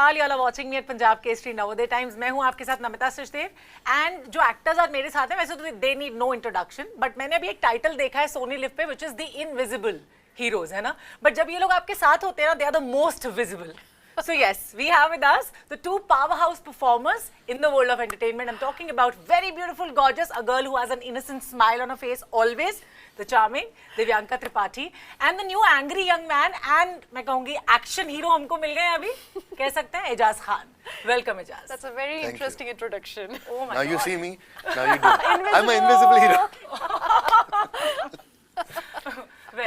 ननिहाल, you all are watching me at Punjab Kesari Navodaya Times. मैं हूँ आपके साथ नमिता सचदेव एंड जो एक्टर्स आज मेरे साथ हैं वैसे तो they need no introduction, but मैंने अभी एक टाइटल देखा है सोनी लिव पे which is the invisible heroes, है ना। बट जब ये लोग आपके साथ होते हैं ना, they are the most visible. So yes, we have with us the two powerhouse performers in the world of entertainment. I'm talking about very beautiful, gorgeous, a girl who has an innocent smile on her face always, the charming Divyanka Tripathi, and the new angry young man and मैं कहूँगी action hero हमको मिल गए अभी, कह सकते हैं, Ejaz Khan. Welcome Ejaz. That's a very interesting introduction. Oh my Now God. you see me, now you do. I'm an invisible hero.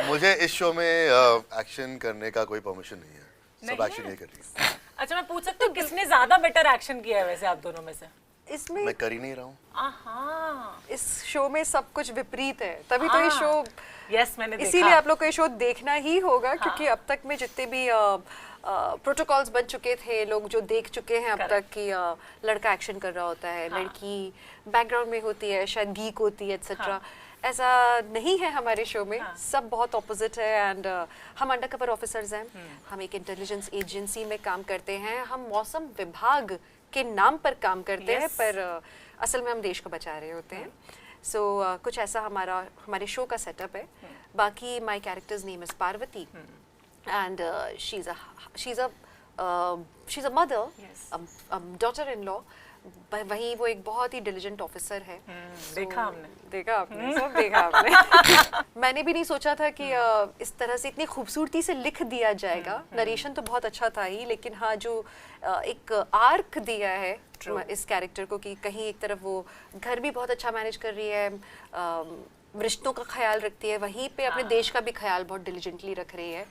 मुझे इस शो में एक्शन करने का कोई परमिशन नहीं है. सब एक्शन नहीं कर रही है. अच्छा, मैं पूछ सकती हूँ किसने ज्यादा बेटर एक्शन किया है वैसे आप दोनों में से? इसमें मैं कर ही नहीं रहा हूँ. आहा. इस शो में सब कुछ विपरीत है, तभी तो ये शो यस मैंने देखा. इसीलिए आप लोग को ये शो देखना ही होगा, क्योंकि अब तक में जितने भी प्रोटोकॉल्स बन चुके थे, लोग जो देख चुके हैं अब तक कि लड़का एक्शन कर रहा होता है, लड़की बैकग्राउंड में होती है, शायद गीक होती है एटसेट्रा. ऐसा नहीं है हमारे शो में. सब बहुत ऑपोजिट है. एंड हम अंडरकवर ऑफिसर्स हैं. हम एक इंटेलिजेंस एजेंसी में काम करते हैं. हम मौसम विभाग के नाम पर काम करते हैं, पर असल में हम देश को बचा रहे होते हैं. सो कुछ ऐसा हमारे शो का सेटअप है. बाकी my characters name is Parvati and she is a mother, daughter in law. वहीं वो एक बहुत ही डिलिजेंट ऑफिसर है. देखा हमने. देखा आपने, सब देखा आपने. मैंने भी नहीं सोचा था कि इस तरह से इतनी खूबसूरती से लिख दिया जाएगा. नरेशन तो बहुत अच्छा था ही, लेकिन हाँ जो एक आर्क दिया है इस कैरेक्टर को, कि कहीं एक तरफ वो घर भी बहुत अच्छा मैनेज कर रही है, रिश्तों का ख्याल रखती है, वहीं पे अपने देश का भी ख्याल बहुत डिलिजेंटली रख रही है.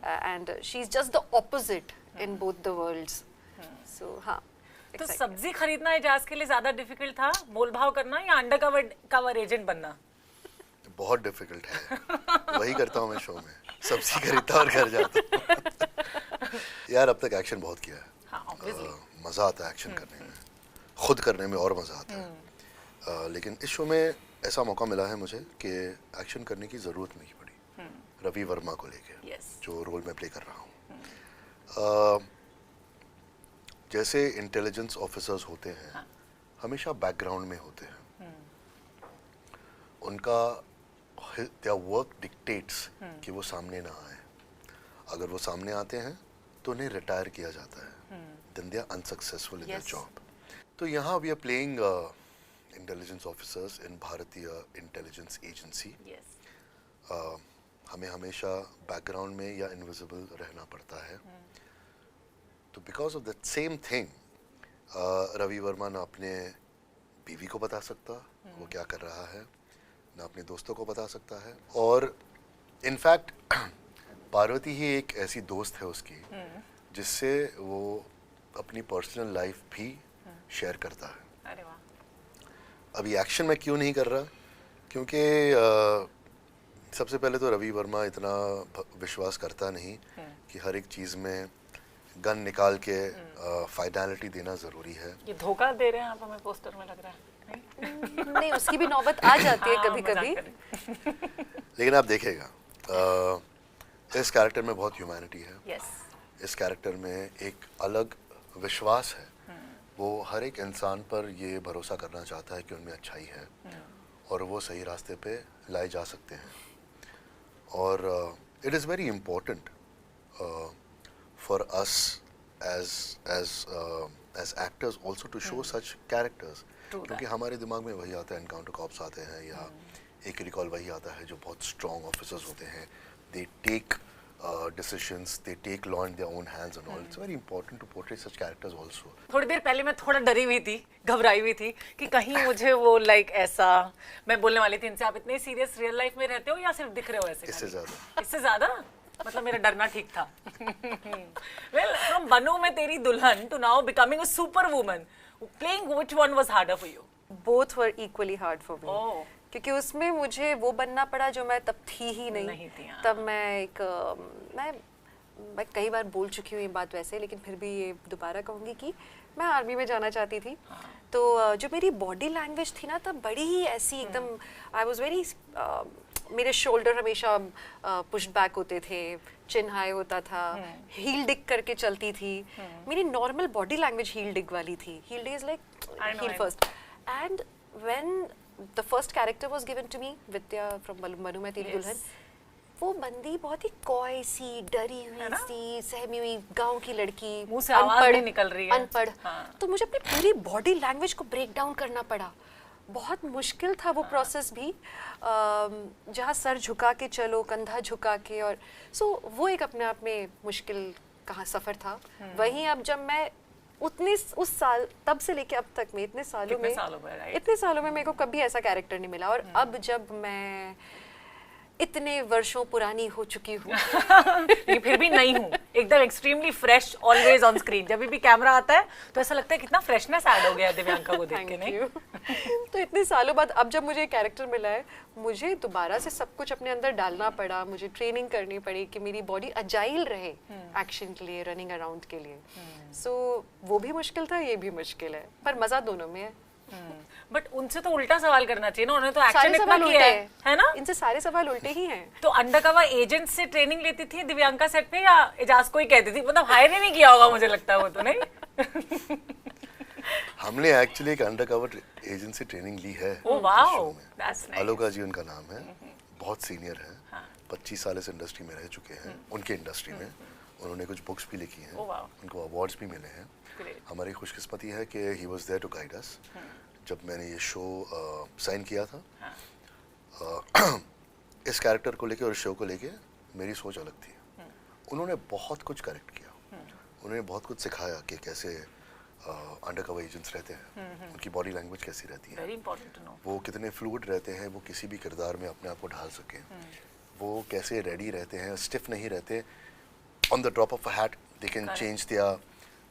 And she is just the opposite in both the worlds. So हाँ. तो सब्जी खरीदना एजाज के लिए ज्यादा डिफिकल्ट था, मोल भाव करना, या अंडर कवर एजेंट बनना? बहुत डिफिकल्ट है. वही करता हूँ मैं शो में, सब्जी खरीदता और घर जाता हूँ. यार अब तक एक्शन बहुत किया है. हाँ, मजा आता है एक्शन करने में, खुद करने में और मजा आता है. लेकिन इस शो में ऐसा मौका मिला है मुझे कि एक्शन करने की जरूरत नहीं पड़ी. रवि वर्मा को लेके जो रोल मैं प्ले कर रहा हूँ, जैसे इंटेलिजेंस ऑफिसर्स होते हैं, हमेशा बैकग्राउंड में होते हैं. उनका their वर्क डिक्टेट्स कि वो सामने ना आए. अगर वो सामने आते हैं तो उन्हें रिटायर किया जाता है. Then they are unsuccessful in their job. तो यहाँ we are playing intelligence officers in Bharatiya intelligence agency. हमें हमेशा बैकग्राउंड में या इनविजिबल रहना पड़ता है. तो because of that same thing, Ravi Varma ना अपने बीवी को बता सकता वो क्या कर रहा है, ना अपने दोस्तों को बता सकता है. और इनफैक्ट पार्वती ही एक ऐसी दोस्त है उसकी जिससे वो अपनी पर्सनल लाइफ भी शेयर करता है. अरे वाह. अभी एक्शन में क्यों नहीं कर रहा, क्योंकि सबसे पहले तो रवि वर्मा इतना विश्वास करता नहीं कि हर एक चीज़ में गन निकाल के फाइनलिटी देना जरूरी है. ये धोखा दे रहे हैं आप हमें, पोस्टर में लग रहा है. नहीं, उसकी भी नौबत आ जाती है कभी कभी. लेकिन आप देखेगा इस कैरेक्टर में बहुत ह्यूमैनिटी है. इस कैरेक्टर में एक अलग विश्वास है. वो हर एक इंसान पर ये भरोसा करना चाहता है कि उनमें अच्छाई है और वो सही रास्ते पे लाए जा सकते हैं. और it is very important for us as actors also to show such characters. क्योंकि हमारे दिमाग में वही आता है, एनकाउंटर कॉप्स आते हैं या एक रिकॉल वही आता है जो बहुत स्ट्रॉन्ग ऑफिसर्स होते हैं. they take decisions, they take law in their own hands and all. It's very important to portray such characters also. थोड़ी देर पहले मैं थोड़ा डरी हुई थी, घबराई हुई थी कि कहीं मुझे वो ऐसा, मैं बोलने वाली थी इनसे, आप इतने सीरियस रियल लाइफ में रहते हो या सिर्फ दिख रहे हो ऐसे? इससे ज्यादा मतलब मेरा डरना ठीक था. Well, from बनू में तेरी दुल्हन to now becoming a super woman, playing which one was harder for you? Both were equally hard for me. Oh. क्योंकि उसमें मुझे वो बनना पड़ा जो मैं तब थी ही नहीं थी, हाँ. तब मैं कई बार बोल चुकी हूँ ये बात वैसे, लेकिन फिर भी ये दोबारा कहूँगी कि मैं आर्मी में जाना चाहती थी. तो जो मेरी बॉडी लैंग्वेज थी ना, तब बड़ी ही ऐसी एकदम, आई वॉज वेरी मेरे शोल्डर हमेशा पुश बैक होते थे, चिन हाई होता था, हील डिग करके चलती थी। मेरी normal body language heel dig वाली थी। Heel dig is like I know, heel I know. First. And when the first character was given to me, Vidya from Manu मैं तेरी Yes. दुल्हन, वो बंदी बहुत ही कॉय सी, डरी हुई ना? सी, सहमी हुई गांव की लड़की, मुंह से आवाज नहीं निकल रही है। अनपढ़। हाँ। तो मुझे अपनी पूरी बॉडी लैंग्वेज को ब्रेक डाउन करना पड़ा। बहुत मुश्किल था वो प्रोसेस भी, जहाँ सर झुका के चलो, कंधा झुका के, और सो वो एक अपने आप में मुश्किल कहाँ सफर था। वहीं अब जब मैं उस साल, तब से लेके अब तक में इतने सालों कितने में सालों में, right? इतने सालों में मेरे को कभी ऐसा कैरेक्टर नहीं मिला। और अब जब मैं इतने वर्षों पुरानी हो चुकी हूँ ये फिर भी नहीं हूँ, एकदम extremely fresh, always on screen. जब भी कैमरा आता है तो ऐसा लगता है कितना फ्रेशनेस ऐड हो गया है दिव्यांका को देख के, थैंक नहीं? यू। तो इतने सालों बाद अब जब मुझे कैरेक्टर मिला है, मुझे दोबारा से सब कुछ अपने अंदर डालना पड़ा, मुझे ट्रेनिंग करनी पड़ी कि मेरी बॉडी अजाइल रहे एक्शन के लिए, रनिंग अराउंड के लिए। सो वो भी मुश्किल था, ये भी मुश्किल है, पर मजा दोनों में है। बट उनसे तो उल्टा सवाल करना चाहिए ना, उन्होंने तो सारे एक्शन इतना सवाल किया उल्टे है ना? इनसे सारे सवाल उल्टे ही हैं। तो अंडरकवर एजेंट से ट्रेनिंग लेती थी दिव्यांका सेट पे, या एजाज को ही कहती थी? मतलब हायर ही नहीं किया होगा मुझे लगता है वो तो, नहीं? हमने एक्चुअली एक अंडरकवर एजेंसी ट्रेनिंग ली है ओह इस वाओ, शो में। That's nice. आलोका जी उनका नाम है, बहुत सीनियर हैं, 25 साल इस इंडस्ट्री में रह चुके हैं। उनके इंडस्ट्री में उन्होंने कुछ बुक्स भी लिखी हैं, Oh, wow. उनको अवार्ड्स भी मिले हैं। Great. हमारी खुशकिस्मती है कि he was there to guide us. जब मैंने ये शो साइन किया था, इस कैरेक्टर को लेके और शो को लेके मेरी सोच अलग थी। उन्होंने बहुत कुछ करेक्ट किया, उन्होंने बहुत कुछ सिखाया कि कैसे अंडरकवर एजेंट्स रहते हैं, उनकी बॉडी लैंग्वेज कैसी रहती है, वेरी इंपॉर्टेंट टू नो। वो कितने फ्लूइड रहते हैं, वो किसी भी किरदार में अपने आप को ढाल सकें, वो कैसे रेडी रहते हैं, स्टिफ नहीं रहते। On the drop of a hat they can change their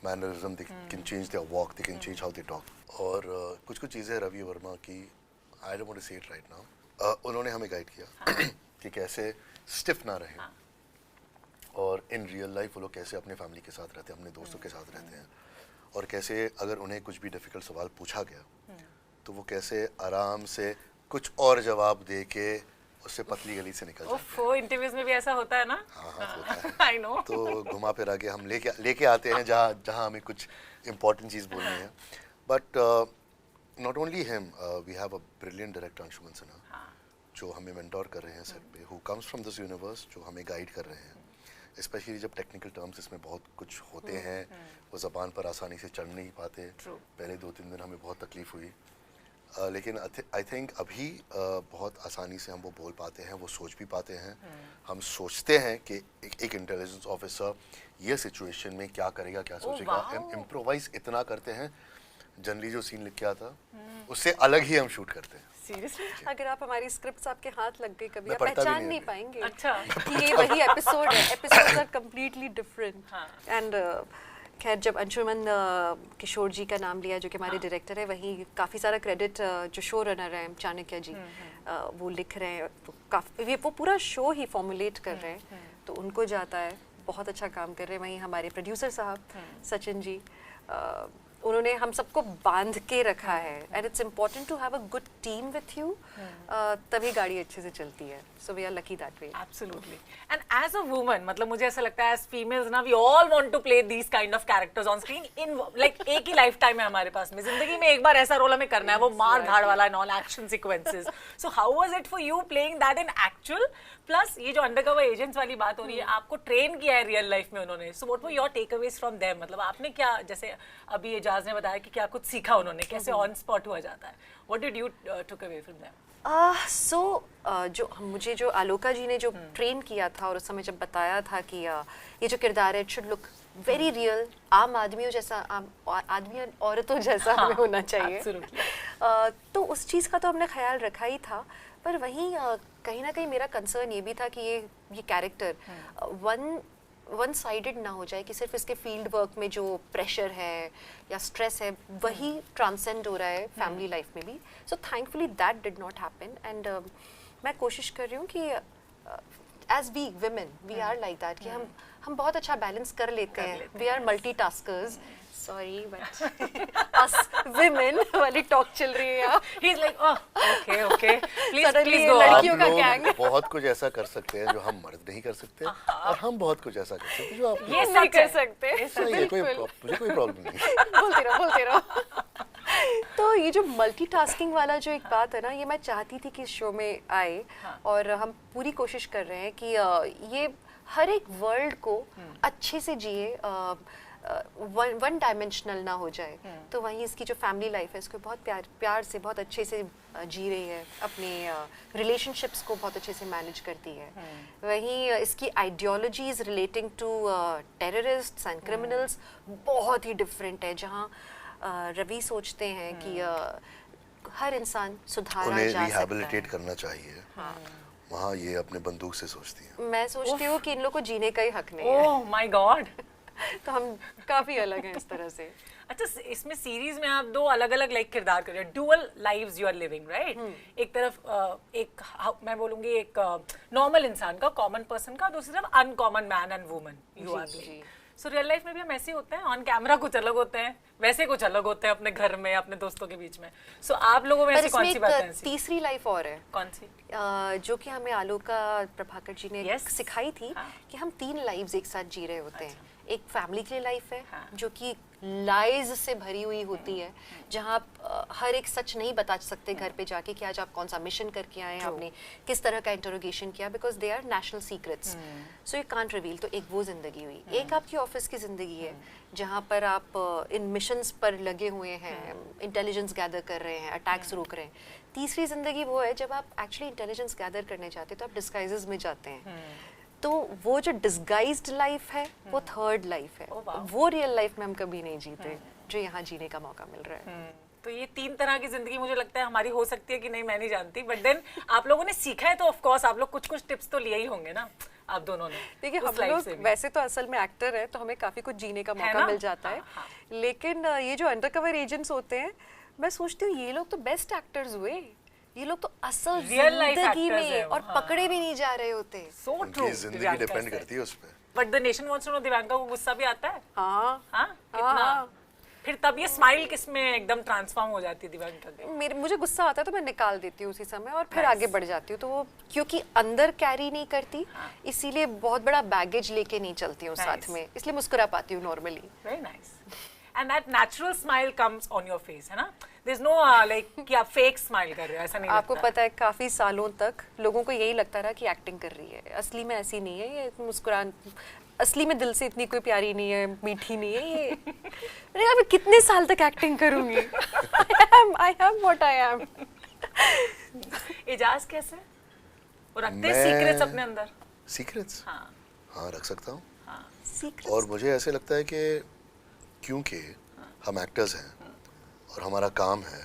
mannerism, they can change their walk, they can change how they talk. और कुछ कुछ चीज़ें रवि वर्मा की, आई डोंट वांट टू से इट राइट नाउ, उन्होंने हमें गाइड किया कि कैसे स्टिफ ना रहे, और इन रियल लाइफ वो लोग कैसे अपने फैमिली के साथ रहते हैं, अपने दोस्तों के साथ रहते हैं, और कैसे अगर उन्हें कुछ भी डिफ़िकल्ट सवाल पूछा गया तो वो कैसे आराम से कुछ और जवाब दे के उससे पतली गली से निकल जाते हैं। ओफो, इंटरव्यूज में भी ऐसा होता है ना? हाँ होता है। I know. तो घुमा फिरा के हम लेके आते हैं जहाँ हमें कुछ इम्पोर्टेंट चीज़ बोलनी है। But not only him, we have a brilliant director Anshuman Sinha, जो हमें मेंटोर कर रहे हैं सेट पे, who comes from this universe, जो हमें गाइड कर रहे हैं। स्पेशली जब टेक्निकल टर्म्स इसमें बहुत कुछ होते हैं, वो ज़बान पर आसानी से चढ़ नहीं पाते। पहले 2-3 दिन हमें बहुत तकलीफ हुई, लेकिन आई थिंक अभी बहुत आसानी से हम वो बोल पाते हैं, वो सोच भी पाते हैं। हम सोचते हैं कि एक इंटेलिजेंस ऑफिसर ये सिचुएशन में क्या करेगा, क्या सोचेगा। इम्प्रोवाइज इतना करते हैं, जनरली जो सीन लिख के आता उससे अलग ही हम शूट करते हैं। सीरियसली? अगर आप हमारी स्क्रिप्ट्स आपके हाथ लग गई कभी, मैं आप पढ़ता भी पहचान नहीं नहीं अभी। पाएंगे अच्छा। कि ये वही एपिसोड है। Episodes are completely different. And खैर, जब अंशुमन किशोर जी का नाम लिया, जो कि हमारे डायरेक्टर है, वहीं काफ़ी सारा क्रेडिट जो शो रनर हैं चाणक्य जी, वो लिख रहे हैं, तो काफ़ी वो पूरा शो ही फॉर्मुलेट कर रहे हैं, तो उनको जाता है। बहुत अच्छा काम कर रहे हैं। वहीं हमारे प्रोड्यूसर साहब सचिन जी, उन्होंने हम सबको बांध के रखा है। And it's important to have a good team with you, तभी गाड़ी अच्छे से चलती है। So we are lucky that way. Absolutely. And as a woman, मतलब मुझे ऐसा लगता है as females ना, we all want to play these kind of characters on screen in like एक ही लाइफ टाइम है हमारे पास में, जिंदगी में एक बार ऐसा रोल हमें करना है, वो मार धाड़ वाला and all action sequences. So how was it for you playing that in actual? Plus ये जो undercover agents वाली बात हो रही है, आपको ट्रेन किया है रियल लाइफ में उन्होंने. So what were your takeaways from them? मतलब आपने क्या, जैसे अभी एजाज ने बताया कि क्या कुछ सीखा उन्होंने, कैसे ऑन स्पॉट हुआ जाता है. What did you took away from them? मुझे जो आलोका जी ने जो ट्रेन किया था, और उस समय जब बताया था कि ये जो किरदार है, it should look very real, आम आदमियों जैसा, आम आदमी औरतों जैसा हमें होना चाहिए. Absolutely. तो उस चीज़ का तो हमने ख्याल रखा ही था, पर वहीं कहीं ना कहीं मेरा कंसर्न ये भी था कि ये कैरेक्टर वन साइडेड ना हो जाए, कि सिर्फ इसके फील्ड वर्क में जो प्रेशर है या स्ट्रेस है वही ट्रांसेंड हो रहा है फैमिली लाइफ में भी. So thankfully that did not happen. And मैं कोशिश कर रही हूँ कि as we women we are like that, कि हम बहुत अच्छा बैलेंस कर लेते हैं. We are multitaskers. Sorry but us women वाली टॉक चल रही है यहाँ। He's like, oh, okay, okay. Please, Suddenly please ये go on. लड़कियों आप का लोग gang। बहुत कुछ ऐसा कर सकते हैं जो हम मर्द नहीं कर सकते, और हम बहुत कुछ ऐसा कर सकते हैं जो आप ये नहीं सच कर है। सकते। सही है, बिल्कुल। मुझे कोई प्रॉब्लम नहीं। बोलते रहो। तो ये जो मल्टीटास्किंग वाला जो एक बात है ना, ये मैं चाहती थी कि इस शो में आए, और हम पूरी कोशिश कर रहे हैं कि ये हर एक वर्ल्ड को अच्छे से जिए, वन डायमेंशनल ना हो जाए। तो वहीं इसकी जो फैमिली लाइफ है इसको बहुत प्यार से बहुत अच्छे से जी रही है, अपने रिलेशनशिप्स को बहुत अच्छे से मैनेज करती है। वहीं इसकी ideologies relating to terrorists and criminals बहुत ही डिफरेंट है, जहाँ रवि सोचते हैं कि हर इंसान सुधारा उन्हें जा सकता रिहैबिलिटेट है। करना चाहिए, वहाँ ये अपने बंदूक से सोचती हैं। मैं सोचती हूँ कि इन लोग को जीने का ही हक नहीं है। Oh my God. तो हम काफी अलग हैं इस तरह से। अच्छा, इसमें सीरीज में आप दो अलग अलग लाइक किरदार कर रहे हो, dual lives you are living, right? एक तरफ मैं बोलूंगी एक नॉर्मल इंसान का, कॉमन पर्सन का, दूसरी तरफ uncommon man and woman you are living. So real life में भी हम ऐसे होते हैं, ऑन कैमरा कुछ अलग होते हैं, वैसे कुछ अलग होते हैं अपने घर में, अपने दोस्तों के बीच में। सो आप लोगों में पर ऐसी कौन सी इसमें बातें एक तीसरी लाइफ और है, कौन सी? जो कि हमें आलोका प्रभाकर जी ने Yes. सिखाई थी, कि हम 3 लाइव्स एक साथ जी रहे होते हैं। एक फैमिली के लिए लाइफ है, जो कि लाइज से भरी हुई होती है, जहाँ आप हर एक सच नहीं बता सकते घर पे जाके कि आज आप कौन सा मिशन करके आए हैं, आपने किस तरह का इंटरोगेशन किया, because they are national secrets, so you can't reveal. तो एक वो जिंदगी हुई। एक आपकी ऑफिस की जिंदगी है, जहाँ पर आप इन मिशंस पर लगे हुए हैं, इंटेलिजेंस गैदर कर रहे हैं, अटैक्स रोक रहे हैं। तीसरी जिंदगी वो है जब आप एक्चुअली इंटेलिजेंस गैदर करने जाते हैं, तो आप डिस्गाइजेस में जाते हैं। तो वो जो डिस्गाइज्ड लाइफ है वो थर्ड लाइफ है, वो रियल लाइफ में हम कभी नहीं जीते, जो यहाँ जीने का मौका मिल रहा है। तो ये 3 तरह की जिंदगी मुझे लगता है हमारी हो सकती है कि नहीं, मैं नहीं जानती, बट देन आप लोगों ने सीखा है तो ऑफ कोर्स आप लोग कुछ टिप्स तो लिए ही होंगे ना आप दोनों ने। देखिए, उस हम life लोग से भी। वैसे तो असल में एक्टर है, तो हमें काफी कुछ जीने का मौका ना? मिल जाता है। लेकिन ये जो अंडरकवर एजेंट्स होते हैं, मैं सोचती हूँ ये लोग तो बेस्ट एक्टर्स हुए। ये लोग तो असल Real life जिंदगी actors में हैं, और पकड़े भी नहीं जा रहे होते। So true. उनकी जिंदगी डिपेंड करती है उस पे। But the nation wants to know, Divyanka को गुस्सा भी आता है? हाँ, हाँ, कितना? फिर तब ये स्माइल किस में एकदम ट्रांसफॉर्म हो जाती है दिव्यांका की? मुझे गुस्सा आता है तो मैं निकाल देती हूँ उसी समय, और फिर आगे बढ़ जाती हूँ। तो वो क्योंकि अंदर कैरी नहीं करती, इसीलिए बहुत बड़ा बैगेज लेके नहीं चलती हूँ साथ में, इसलिए मुस्कुरा पाती हूँ normally. Very nice. And that natural smile comes on your face, है ना? देयर इज नो लाइक कि आप फेक स्माइल कर रहे हो, ऐसा नहीं आपको लगता। पता है, काफी सालों तक लोगों को यही लगता रहा कि एक्टिंग कर रही है, असली में ऐसी नहीं है। ये मुस्कुरान असली में दिल से इतनी कोई प्यारी नहीं है, मीठी नहीं है ये। अरे यार, मैं कितने साल तक एक्टिंग करूंगी? I am what I am. Aijaz कैसे? वो रखते मैं- सीक्रेट्स अपने अंदर? सीक्रेट्स? हाँ, हाँ, रख सकता हूँ। सीक्रेट्स और मुझे ऐसे लगता है कि क्योंकि हम एक्टर्स हैं और हमारा काम है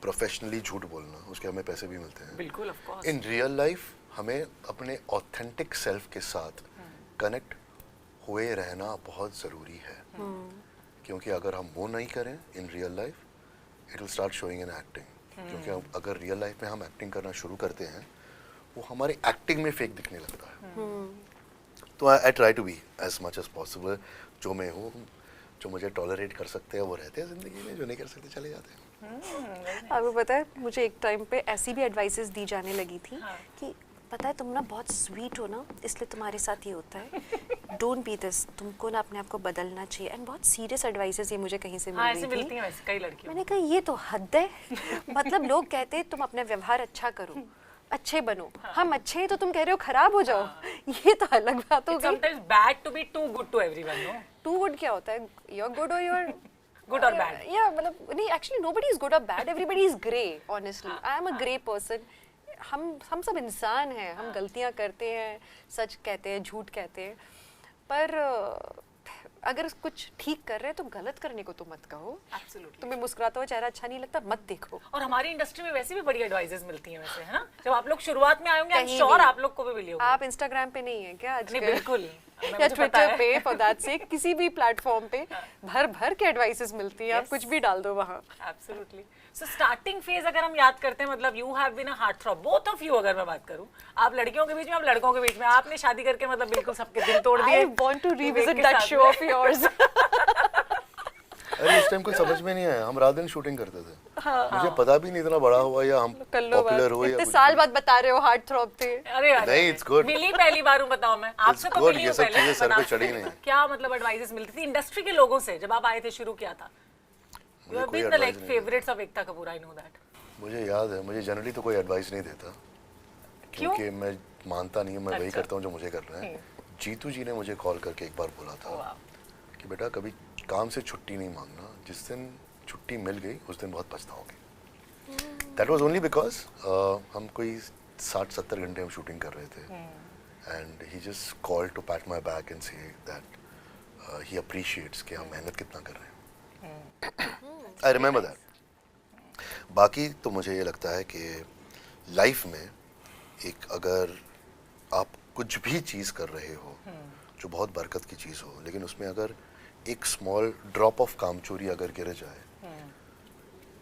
प्रोफेशनली झूठ बोलना, उसके हमें पैसे भी मिलते हैं। बिल्कुल, of course. In real life हमें अपने ऑथेंटिक सेल्फ के साथ कनेक्ट हुए रहना बहुत ज़रूरी है, क्योंकि अगर हम वो नहीं करें in real life, it will start showing in acting. क्योंकि अगर रियल लाइफ में हम एक्टिंग करना शुरू करते हैं, वो हमारी एक्टिंग में फेक दिखने लगता है। तो I try to be as much as possible जो मैं हूँ। जो मुझे टॉलरेट कर सकते हैं वो रहते हैं ज़िंदगी में, जो नहीं कर सकते चले जाते हैं। आपको पता है, मुझे एक टाइम पे ऐसी भी एडवाइसेस दी जाने लगी थी कि पता है तुम ना बहुत स्वीट हो ना, इसलिए तुम्हारे साथ ये होता है, डोंट बी दिस, तुमको ना अपने आप को बदलना चाहिए। एंड बहुत सीरियस एडवाइसेस ये मुझे कहीं से हाँ, मिल ऐसे रही मिलती थी। हैं वैसे कई लड़कियों। मैंने कहा ये तो हद है। मतलब लोग कहते हैं तुम अपना व्यवहार अच्छा करो, अच्छे बनो, हम अच्छे हैं तो तुम कह रहे हो खराब हो जाओ। ये तो अलग बात हो गई। Sometimes bad to be too good to everyone, no? Too good क्या होता है? यू आर गुड और you are Good or bad? या मतलब नहीं, एक्चुअली नोबडी इज गुड और bad, everybody is grey. Honestly I am a grey person. हम सब इंसान हैं, हम गलतियां करते हैं, सच कहते हैं, झूठ कहते हैं, पर अगर कुछ ठीक कर रहे हैं तो गलत करने को तो मत कहो। Absolutely. तुम्हें मुस्कुराता हुआ चेहरा अच्छा नहीं लगता, मत देखो। और हमारी इंडस्ट्री में वैसे भी बड़ी एडवाइजेस मिलती हैं वैसे, है ना? जब आप लोग शुरुआत में आए होंगे, आई एम कहीं श्योर भी। आप लोग को भी मिली होगी। आप इंस्टाग्राम पे नहीं है क्या आजकल? नहीं, बिल्कुल। या मुझे पता ट्विटर है। पे, फॉर दैट सेक, किसी भी प्लेटफॉर्म पे भर भर के एडवाइसेस मिलती हैं। आप Yes. कुछ भी डाल दो वहाँ। एब्सोल्युटली। सो स्टार्टिंग फेज अगर हम याद करते हैं, मतलब you have been a heartthrob, both of you. अगर मैं बात करूं, आप लड़कियों के बीच में, आप लड़कों के बीच में, आपने शादी करके मतलब बिल्कुल सबके दिल तोड़ दिए। I want to revisit के that साथ show में। of yours. अरे इस टाइम कुछ समझ में नहीं आया, हम रात दिन शूटिंग करते थे। मुझे पता भी नहीं इतना बड़ा हुआ या हम कर लो पॉपुलर बात। हो या इतने कुछ साल बाद बता रहे हो हार्ट थ्रॉब थे। अरे नहीं, it's good. मिली पहली बार हूँ, बताओ मैं आपसे तो good, मिली ये हूँ सब पहले, चीजें सर पे बता चढ़ी सकते नहीं। हैं। क्या मतलब एडवाइसेस मिलती थी इंडस्ट्री के लोगों से जब आप आए थे, शुरू किया था? यू हैव कोई बीन द लाइक advice नहीं favourites of Ekta Kapoor, I know that. मुझे याद है, मुझे जनरली तो कोई एडवाइस नहीं देता क्योंकि मैं मानता नहीं हूँ, मैं वही अच्छा। करता हूँ जो मुझे करना है। जीतू जी ने मुझे कॉल करके एक बार बोला था कि बेटा कभी काम से छुट्टी नहीं मांगना, जिस दिन छुट्टी मिल गई उस दिन बहुत पछताओगे। दैट वाज ओनली बिकॉज हम कोई 60-70 घंटे हम शूटिंग कर रहे थे and he just called to pat my back and say that he appreciates कि हम मेहनत कितना कर रहे हैं। I remember that. बाकी तो मुझे ये लगता है कि लाइफ में एक अगर आप कुछ भी चीज़ कर रहे हो जो बहुत बरकत की चीज़ हो, लेकिन उसमें अगर एक स्मॉल ड्रॉप ऑफ कामचोरी अगर गिर जाए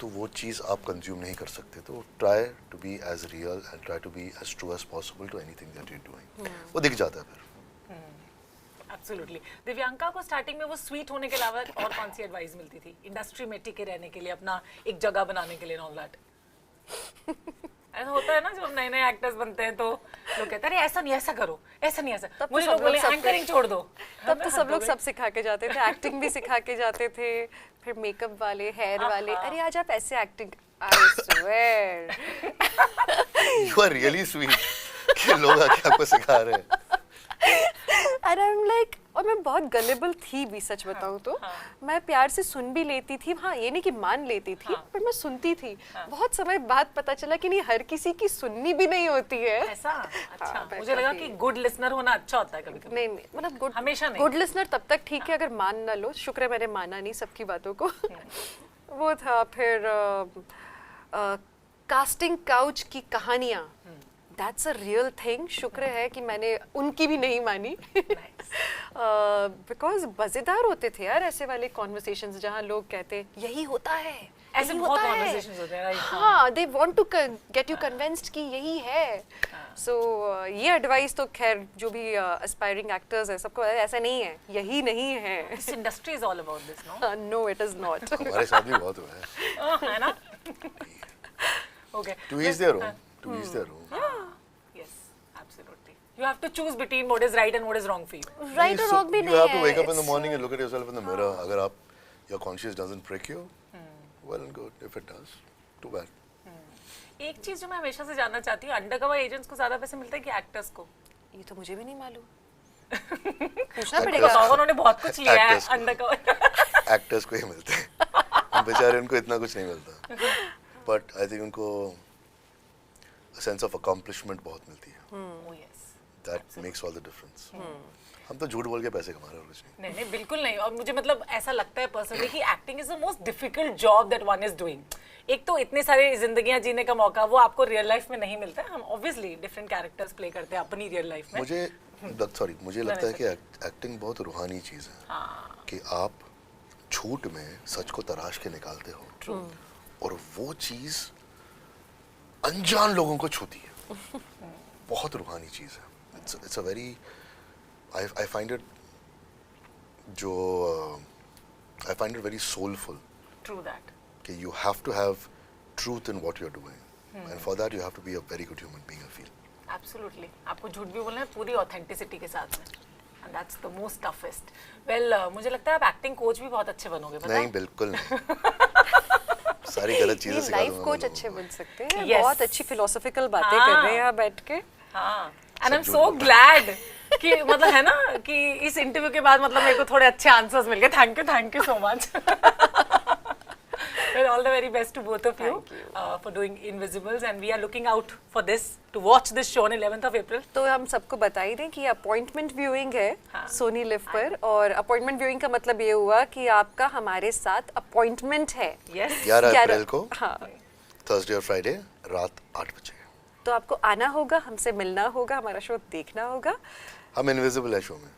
तो वो चीज़ आप कंज्यूम नहीं कर सकते। तो try to be as real and try to be as true as possible to anything that you doing. वो दिख जाता है फिर। एब्सोल्युटली। दिव्यांका को स्टार्टिंग में वो स्वीट होने के अलावा और कौन सी एडवाइस मिलती थी इंडस्ट्री में टिके रहने के लिए, अपना एक जगह बनाने के लिए, ऑल दैट? ऐसा होता है ना जब नए नए एक्टर्स बनते हैं तो लोग कहते हैं अरे ऐसा नहीं, ऐसा करो, ऐसा नहीं, ऐसा। मुझे लोग बोले एंकरिंग छोड़ दो। तब तो सब लोग सब सिखा के जाते थे, एक्टिंग भी सिखा के जाते थे, फिर मेकअप वाले, हेयर वाले, अरे आज आप ऐसे acting, I swear you are really sweet कि लोग आके आपको सिखा रहे हैं। एंड आई एम लाइक, और मैं बहुत गलेबल थी भी, सच बताऊं तो मैं प्यार से सुन भी लेती थी। हाँ, ये नहीं कि मान लेती थी, पर मैं सुनती थी। बहुत समय बाद पता चला कि नहीं, हर किसी की सुननी भी नहीं होती है। ऐसा? अच्छा। हाँ, मुझे लगा कि गुड लिसनर होना अच्छा होता है कभी-कभी। नहीं, मतलब गुड, हमेशा नहीं। गुड लिसनर तब तक ठीक है अगर मान ना लो। शुक्र है मैंने माना नहीं सबकी बातों को। वो था। फिर कास्टिंग काउच की कहानियां, दैट्स अ रियल थिंग। शुक्र है कि मैंने उनकी भी नहीं मानी, बिकॉज मजेदार होते थे यार ऐसे वाले कॉन्वर्सेशंस जहाँ लोग कहते यही होता है, ऐसे बहुत कॉन्वर्सेशंस होते हैं, राइट? हाँ, they want to get you convinced कि यही है। सो ये एडवाइस तो खैर जो भी एस्पायरिंग एक्टर्स है सबको ऐसा नहीं है, यही नहीं है। This industry is all about this, no? No, it is not. हमारे साथ भी बहुत हुआ है। है ना? Okay. To each their own, to each their own. Yes, absolutely. You have to choose between what is right and what is wrong for you. Right और wrong भी You नहीं have to है। wake up in the It's, morning and look at yourself in the mirror. अगर आप your conscience doesn't prick you, well and good. If it does, too bad. एक चीज जो मैं हमेशा से जानना चाहती हूँ, अंडरकवर एजेंट्स को ज्यादा पैसे मिलते हैं कि एक्टर्स को? ये तो मुझे भी नहीं मालूम, पूछना Actors पड़ेगा। बताओ, उन्होंने बहुत कुछ लिया है Actors को। अंडरकवर। Actors को ही मिलते हैं। बेचारे उनको इतना कुछ नहीं मिलता. But I think उनको a sense of accomplishment बहुत मिलती है. Oh yes. That makes all the difference. हम तो झूठ बोल के पैसे कमा रहे हैं और कुछ नहीं. नहीं नहीं, बिल्कुल नहीं। और मुझे मतलब ऐसा लगता है पर्सनली कि acting is the most difficult job that one is doing. एक तो इतने सारे जिंदगियां जीने का मौका वो आपको रियल लाइफ में नहीं मिलता है। हम ऑब्वियसली डिफरेंट कैरेक्टर्स प्ले करते हैं अपनी रियल लाइफ में। मुझे लगता है कि एक्टिंग बहुत रूहानी चीज़ है कि आप झूठ में सच को तराश के निकालते हो और वो चीज़ अनजान लोगों को छूती है। बहुत रूहानी चीज़ है। It's a very I find it very soulful. True that. कि you have to have truth in what you're doing, and for that you have to be a very good human being. I feel. Absolutely. आपको झूठ भी बोलना है पूरी authenticity के साथ में, and that's the most toughest. Well, मुझे लगता है आप एक्टिंग कोच भी बहुत अच्छे बनोगे, पता है? नहीं, बिल्कुल नहीं। सारी गलत चीजें सिखा लाइफ दूंगा कोच मैं अच्छे लोगों बन सकते हैं। Yes. बहुत अच्छी फिलोसॉफिकल बातें कर रहे हैं यहाँ बैठ के। हाँ, and I'm so glad कि मतलब है ना कि इस इंटरव्यू के बाद मतलब मेरे को थोड़े अच्छे आंसर्स मिल गए। Thank you so much. Well, all the very best to both of you for doing Invisibles, and we are looking out for this to watch this show on 11th of April. तो हम सबको बता ही दें कि appointment viewing है Sony live पर, और appointment viewing का मतलब ये हुआ कि आपका हमारे साथ अपॉइंटमेंट है। Yes. 11 अप्रैल को हाँ, थर्सडे और फ्राइडे रात 8 बजे। तो आपको आना होगा, हमसे मिलना होगा, हमारा शो देखना होगा। हम इनविजिबल है शो में।